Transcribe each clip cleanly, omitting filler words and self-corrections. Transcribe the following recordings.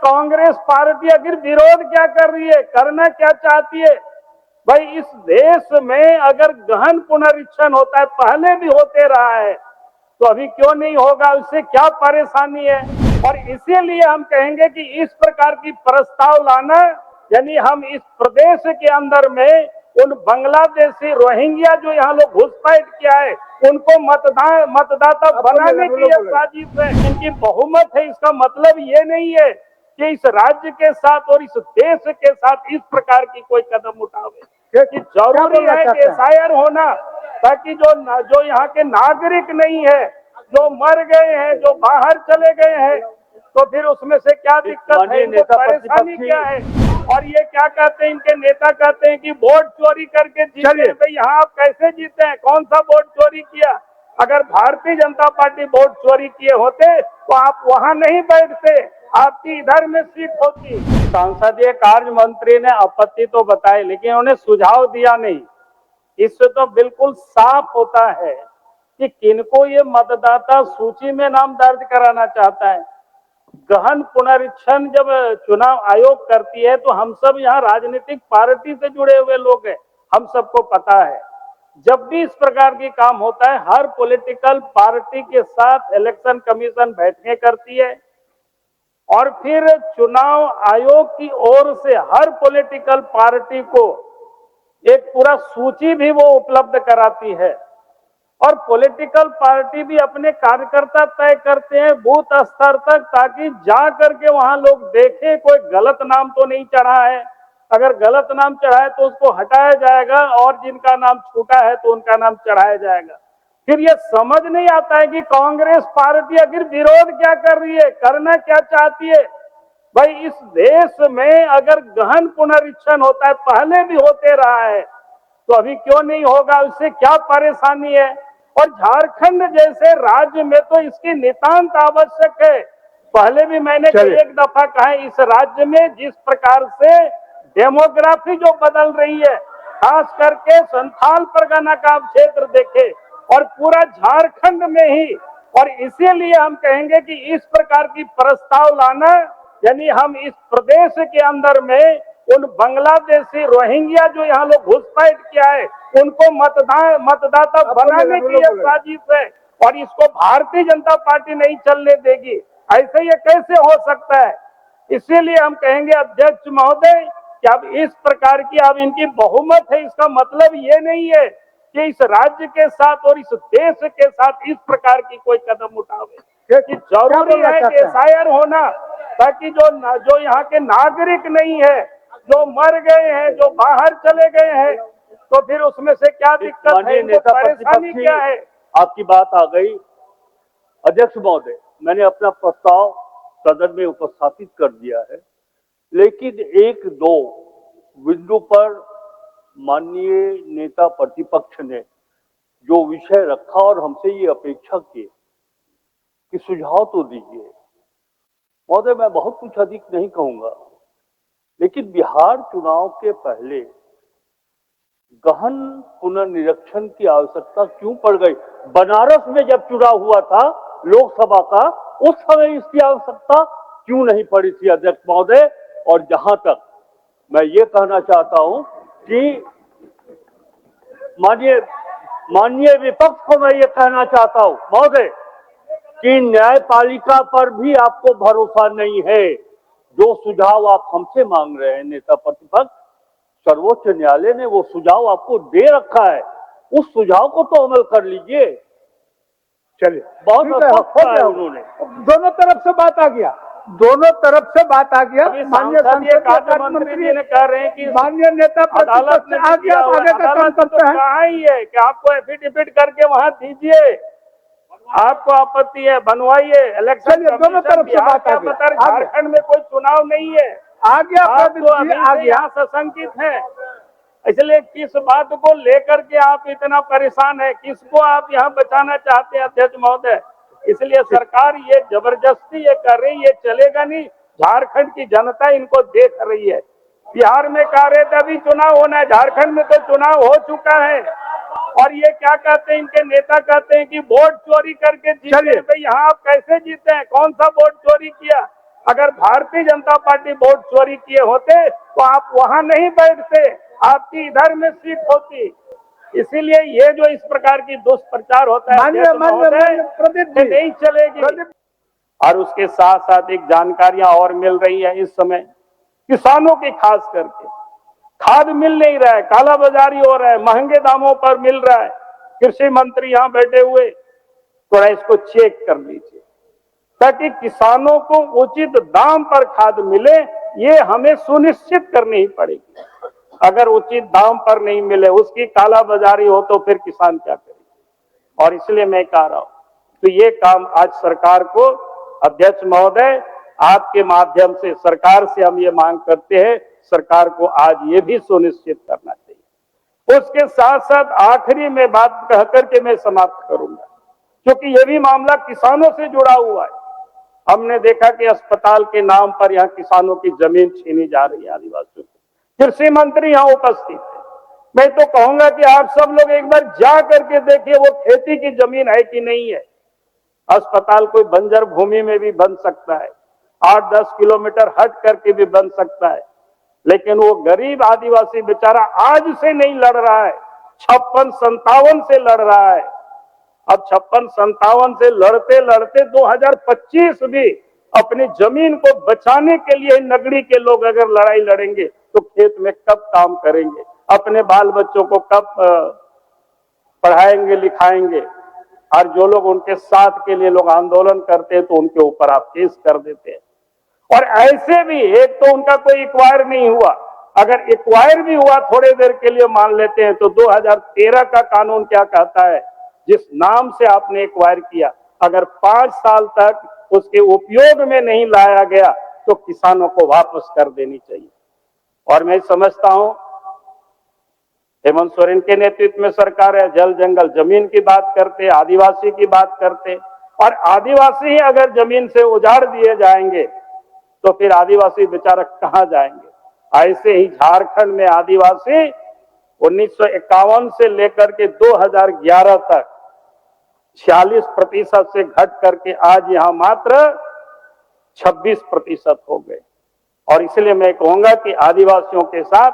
Congress party आखिर विरोध क्या कर रही है, करना क्या चाहती है। भाई इस देश में अगर गहन पुनरीक्षण होता है, पहले भी होते रहा है, तो अभी क्यों नहीं होगा, उससे क्या परेशानी है। और इसीलिए हम कहेंगे कि इस प्रकार की प्रस्ताव लाना, यानी हम इस प्रदेश के अंदर में उन बांग्लादेशी रोहिंग्या जो यहाँ लोग घुसपैठ किया है, उनको मतदाता बनाने की ये साजिश है, इनकी बहुमत है। इसका मतलब ये नहीं है कि इस राज्य के साथ और इस देश के साथ इस प्रकार की कोई कदम उठावे, क्योंकि जरूरी है कि एफआईआर होना, ताकि जो यहाँ के नागरिक नहीं है, जो मर गए हैं, जो बाहर चले गए हैं, तो फिर उसमें से क्या दिक्कत है, इनको परेशानी क्या है। और ये क्या कहते हैं, इनके नेता कहते हैं कि वोट चोरी करके जीते। भाई यहाँ आप कैसे जीते हैं, कौन सा वोट चोरी किया। अगर भारतीय जनता पार्टी वोट चोरी किए होते तो आप वहां नहीं बैठते, आपकी इधर में सीट होती। संसदीय कार्य मंत्री ने आपत्ति तो बताई, लेकिन उन्हें सुझाव दिया नहीं। इससे तो बिल्कुल साफ होता है कि किनको ये मतदाता सूची में नाम दर्ज कराना चाहता है। गहन पुनरीक्षण जब चुनाव आयोग करती है तो हम सब यहाँ राजनीतिक पार्टी से जुड़े हुए लोग हैं, हम सबको पता है। जब भी इस प्रकार की काम होता है, हर पॉलिटिकल पार्टी के साथ इलेक्शन कमीशन बैठकें करती है और फिर चुनाव आयोग की ओर से हर पॉलिटिकल पार्टी को एक पूरा सूची भी वो उपलब्ध कराती है। और पॉलिटिकल पार्टी भी अपने कार्यकर्ता तय करते हैं बूथ स्तर तक, ताकि जा करके वहां लोग देखें कोई गलत नाम तो नहीं चढ़ा है। अगर गलत नाम चढ़ा है तो उसको हटाया जाएगा, और जिनका नाम छूटा है तो उनका नाम चढ़ाया जाएगा। फिर ये समझ नहीं आता है कि कांग्रेस पार्टी आखिर विरोध क्या कर रही है, करना क्या चाहती है। भाई इस देश में अगर गहन पुनरीक्षण होता है, पहले भी होते रहा है, तो अभी क्यों नहीं होगा, उससे क्या परेशानी है। और झारखंड जैसे राज्य में तो इसकी नितांत आवश्यक है। पहले भी मैंने एक दफा कहा है, इस राज्य में जिस प्रकार से डेमोग्राफी जो बदल रही है, खास करके संथाल परगना का क्षेत्र देखे और पूरा झारखंड में ही। और इसीलिए हम कहेंगे कि इस प्रकार की प्रस्ताव लाना, यानी हम इस प्रदेश के अंदर में उन बांग्लादेशी रोहिंग्या जो यहाँ लोग घुसपैठ किया है, उनको मतदाता बनाने की यह साजिश है। और इसको भारतीय जनता पार्टी नहीं चलने देगी। ऐसे ये कैसे हो सकता है। इसीलिए हम कहेंगे अध्यक्ष महोदय कि अब इस प्रकार की अब इनकी बहुमत है, इसका मतलब ये नहीं है कि इस राज्य के साथ और इस देश के साथ इस प्रकार की कोई कदम उठावे, क्योंकि जरूरी है कि एफआईआर होना, ताकि जो यहाँ के नागरिक नहीं है, जो मर गए हैं, जो बाहर चले गए हैं, तो फिर उसमें से क्या दिक्कत है, इनको परेशानी क्या है। आपकी बात आ गई। अध्यक्ष महोदय, मैंने अपना प्रस्ताव सदन में उपस्थापित कर दिया है, लेकिन एक दो बिंदु पर माननीय नेता प्रतिपक्ष ने जो विषय रखा और हमसे ये अपेक्षा की कि सुझाव तो दीजिए। महोदय, मैं बहुत कुछ अधिक नहीं कहूंगा, लेकिन बिहार चुनाव के पहले गहन पुनर्निरीक्षण की आवश्यकता क्यों पड़ गई। बनारस में जब चुनाव हुआ था लोकसभा का, उस समय इसकी आवश्यकता क्यों नहीं पड़ी थी अध्यक्ष महोदय। और जहां तक मैं ये कहना चाहता हूं कि माननीय विपक्ष को मैं ये कहना चाहता हूं महोदय कि न्यायपालिका पर भी आपको भरोसा नहीं है। जो सुझाव आप हमसे मांग रहे हैं नेता प्रतिपक्ष, सर्वोच्च न्यायालय ने वो सुझाव आपको दे रखा है, उस सुझाव को तो अमल कर लीजिए। चलिए, बहुत अच्छा है उन्होंने। दोनों तरफ से बात आ गया, दोनों तरफ से बात आ गया। माननीय संसदीय कार्य मंत्री ने कह रहे हैं कि माननीय नेता अदालत ने आ गया, आगे का काम करते हैं। कहा ही है कि आपको एफिडेविट करके वहां दीजिए, आपको आपत्ति है बनवाइए। इलेक्शन दोनों तरफ से बात आ गया। झारखंड में कोई चुनाव नहीं है, आ गया, आ गया, सशंकित है। इसलिए किस बात को लेकर के आप इतना परेशान है, किसको आप यहाँ बचाना चाहते हैं अध्यक्ष महोदय। इसलिए सरकार ये जबरदस्ती ये कर रही है, चलेगा नहीं। झारखंड की जनता इनको देख रही है। बिहार में कह रहे थे अभी चुनाव होना है, झारखंड में तो चुनाव हो चुका है। और ये क्या कहते हैं, इनके नेता कहते हैं कि वोट चोरी करके जीते। भाई यहाँ आप कैसे जीते हैं, कौन सा वोट चोरी किया। अगर भारतीय जनता पार्टी वोट चोरी किए होते तो आप वहां नहीं बैठते, आपकी इधर में सीट होती। इसीलिए ये जो इस प्रकार की दुष्प्रचार होता है प्रदीप जी, नहीं चलेगी। और उसके साथ साथ एक जानकारियां और मिल रही है इस समय किसानों की, खास करके खाद मिल नहीं रहा है, काला बाजारी हो रहा है, महंगे दामों पर मिल रहा है। कृषि मंत्री यहां बैठे हुए, थोड़ा इसको चेक कर लीजिए ताकि किसानों को उचित दाम पर खाद मिले, ये हमें सुनिश्चित करनी ही पड़ेगी। अगर उचित दाम पर नहीं मिले, उसकी काला बाजारी हो तो फिर किसान क्या करेंगे। और इसलिए मैं कह रहा हूं तो ये काम आज सरकार को, अध्यक्ष महोदय आपके माध्यम से सरकार से हम ये मांग करते हैं, सरकार को आज ये भी सुनिश्चित करना चाहिए। उसके साथ साथ आखिरी में बात कहकर के मैं समाप्त करूंगा, क्योंकि ये भी मामला किसानों से जुड़ा हुआ है। हमने देखा कि अस्पताल के नाम पर यहाँ किसानों की जमीन छीनी जा रही है आदिवासियों को। कृषि मंत्री यहाँ उपस्थित है, मैं तो कहूंगा कि आप सब लोग एक बार जा करके देखिए वो खेती की जमीन है कि नहीं है। अस्पताल कोई बंजर भूमि में भी बन सकता है, 8-10 किलोमीटर हट करके भी बन सकता है, लेकिन वो गरीब आदिवासी बेचारा आज से नहीं लड़ रहा है, 56-57 से लड़ रहा है। अब 56-57 से लड़ते लड़ते 2025 भी अपनी जमीन को बचाने के लिए नगरी के लोग अगर लड़ाई लड़ेंगे तो खेत में कब काम करेंगे, अपने बाल बच्चों को कब पढ़ाएंगे लिखाएंगे। और जो लोग उनके साथ के लिए लोग आंदोलन करते हैं तो उनके ऊपर आप केस कर देते हैं। और ऐसे भी एक तो उनका कोई एक्वायर नहीं हुआ, अगर एक्वायर भी हुआ थोड़े देर के लिए मान लेते हैं तो 2013 का कानून क्या कहता है, जिस नाम से आपने एक्वायर किया अगर 5 साल तक उसके उपयोग में नहीं लाया गया तो किसानों को वापस कर देनी चाहिए। और मैं समझता हूं हेमंत सोरेन के नेतृत्व में सरकार है, जल जंगल जमीन की बात करते, आदिवासी की बात करते, और आदिवासी ही अगर जमीन से उजाड़ दिए जाएंगे तो फिर आदिवासी बेचारा कहां जाएंगे। ऐसे ही झारखंड में आदिवासी 1951 से लेकर के 2011 तक 46% से घट करके आज यहां मात्र 26% हो गए। और इसलिए मैं कहूंगा कि आदिवासियों के साथ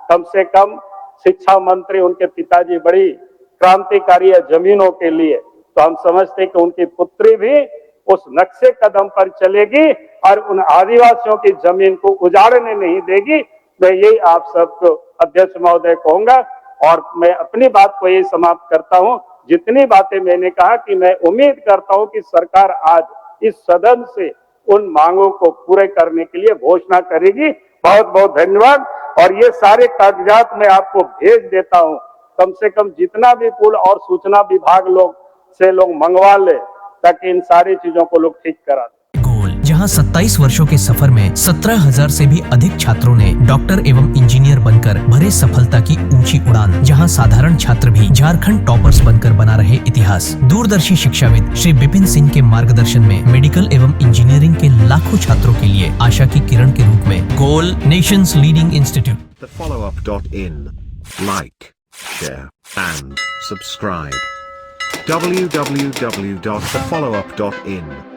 कम से कम शिक्षा मंत्री, उनके पिताजी बड़ी क्रांतिकारी है जमीनों के लिए, तो हम समझते कि उनकी पुत्री भी उस नक्शे कदम पर चलेगी और उन आदिवासियों की जमीन को उजाड़ने नहीं देगी। मैं यही आप सबको अध्यक्ष महोदय कहूंगा और मैं अपनी बात को यही समाप्त करता हूं। जितनी बातें मैंने कहा कि मैं उम्मीद करता हूं कि सरकार आज इस सदन से उन मांगों को पूरे करने के लिए घोषणा करेगी। बहुत बहुत धन्यवाद। और ये सारे कागजात मैं आपको भेज देता हूं, कम से कम जितना भी पुल और सूचना विभाग लोग से लोग मंगवा ले ताकि इन सारी चीजों को लोग ठीक करा दें। गोल, जहां 27 वर्षों के सफर में 17,000 से भी अधिक छात्रों ने डॉक्टर एवं इंजीनियर बनकर भरे सफलता की ऊंची उड़ान, जहां साधारण छात्र भी झारखंड टॉपर्स बनकर बना रहे इतिहास। दूरदर्शी शिक्षाविद श्री विपिन सिंह के मार्गदर्शन में मेडिकल एवं इंजीनियरिंग के लाखों छात्रों के लिए आशा की किरण के रूप में goal, nation's leading institute. thefollowup.in. Like, share and subscribe. www.thefollowup.in